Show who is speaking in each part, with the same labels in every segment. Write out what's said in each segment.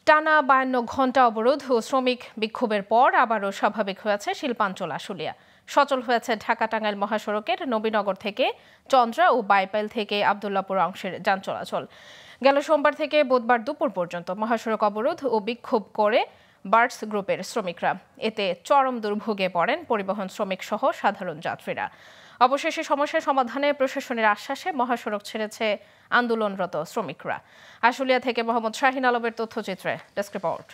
Speaker 1: টানা 52 ঘণ্টা অবরোধ ও শ্রমিক বিক্ষোভের পর আবারও স্বাভাবিক হয়েছে শিল্পাঞ্চল আশুলিয়া। সচল হয়েছে ঢাকা-টাঙ্গাইল মহাসড়কের নবীনগর থেকে চন্দ্রা ও বাইপাইল থেকে আবদুল্লাপুর অংশের যান চলাচল। গেল সোমবার থেকে বুধবার দুপুর পর্যন্ত মহাসড়ক অবরোধ ও বিক্ষোভ করে বার্ডস গ্রুপের শ্রমিকরা। এতে চরম দুর্ভোগে পড়েন পরিবহন শ্রমিক সহ সাধারণ যাত্রীরা। অবশেষে সমস্যা সমাধানে প্রশাসনের আশ্বাসে মহাসড়ক ছেড়েছে আন্দোলনরত শ্রমিকরা। আশুলিয়া থেকে মোহাম্মদ শাহিন আলমের তথ্যচিত্রে ডেস্ক রিপোর্ট।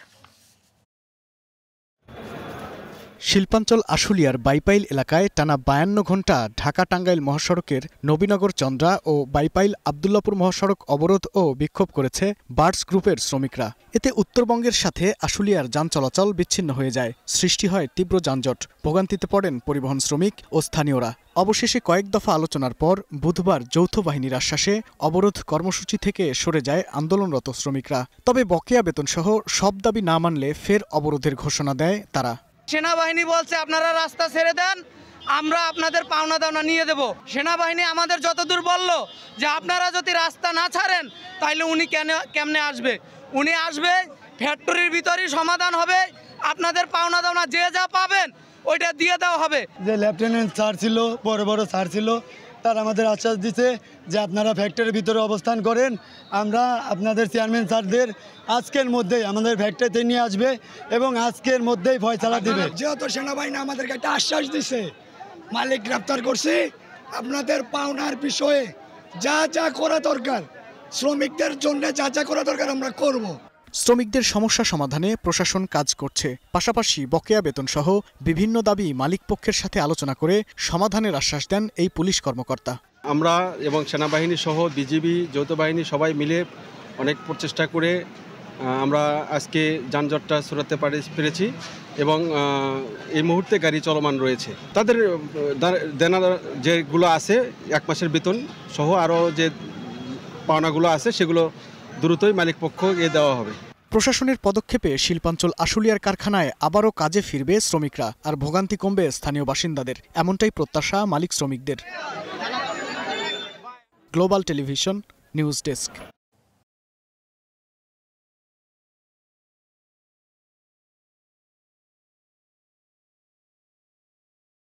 Speaker 2: শিল্পাঞ্চল আশুলিয়ার বাইপাইল এলাকায় টানা 52 ঘণ্টা ঢাকা-টাঙ্গাইল মহাসড়কের নবীনগর চন্দ্রা ও বাইপাইল আবদুল্লাপুর মহাসড়ক অবরোধ ও বিক্ষোভ করেছে বার্ডস গ্রুপের শ্রমিকরা। এতে উত্তরবঙ্গের সাথে আশুলিয়ার যান চলাচল বিচ্ছিন্ন হয়ে যায়, সৃষ্টি হয় তীব্র যানজট, ভোগান্তিতে পড়েন পরিবহন শ্রমিক ও স্থানীয়রা। অবশেষে কয়েক দফা আলোচনার পর বুধবার যৌথ বাহিনীর আশ্বাসে অবরোধ কর্মসূচি থেকে সরে যায় আন্দোলনরত শ্রমিকরা। তবে বকেয়া বেতনসহ সব দাবি না মানলে ফের অবরোধের ঘোষণা দেয় তারা।
Speaker 3: সেনাবাহিনী বলছে আপনারা রাস্তা ছেড়ে দেন, আমরা আপনাদের পাওনা দাওনা নিয়ে দেব। সেনাবাহিনী আমাদের যতদূর বলল যে আপনারা যদি রাস্তা না ছাড়েন তাহলে উনি কেমনে আসবে, উনি আসবে ফ্যাক্টরির ভিতরেই সমাধান হবে, আপনাদের পাওনা দাওনা যে যা পাবেন ওইটা দিয়ে দেওয়া হবে।
Speaker 4: যে লেফটেন্যান্ট স্যার ছিল, বড় বড় স্যার ছিল, তারা আমাদের আশ্বাস দিচ্ছে যে আপনারা ফ্যাক্টরির ভিতরে অবস্থান করেন, আমরা আপনাদের চেয়ারম্যান স্যারদের আজকের মধ্যেই আমাদের ফ্যাক্টরিতে নিয়ে আসবে এবং আজকের মধ্যেই ফয়সালা দিবে।
Speaker 5: যেহেতু সেনাবাহিনী আমাদেরকে একটা আশ্বাস দিছে, মালিক গ্রেপ্তার করছি, আপনাদের পাওনার বিষয়ে যা যা করা দরকার, শ্রমিকদের জন্য যা যা করা দরকার আমরা করব।
Speaker 2: শ্রমিকদের সমস্যা সমাধানে প্রশাসন কাজ করছে, পাশাপাশি বকেয়া বেতন সহ বিভিন্ন দাবি মালিকপক্ষের সাথে আলোচনা করে সমাধানের আশ্বাস দেন এই পুলিশ কর্মকর্তা।
Speaker 6: আমরা এবং সেনাবাহিনী সহ বিজিবি যৌথ বাহিনী সবাই মিলে অনেক প্রচেষ্টা করে আমরা আজকে যানজটটা সরাতে পেরেছি এবং এই মুহূর্তে গাড়ি চলমান রয়েছে। তাদের দেনা যেগুলো আছে 1 মাসের বেতন সহ আরও যে পাওনাগুলো আছে সেগুলো দ্রুতই মালিকপক্ষকে দেওয়া হবে।
Speaker 2: প্রশাসনের পদক্ষেপে শিল্পাঞ্চল আশুলিয়ার কারখানায় আবারও কাজে ফিরবে শ্রমিকরা, আর ভোগান্তি কমবে স্থানীয় বাসিন্দাদের, এমনটাই প্রত্যাশা মালিক শ্রমিকদের। Global television news desk.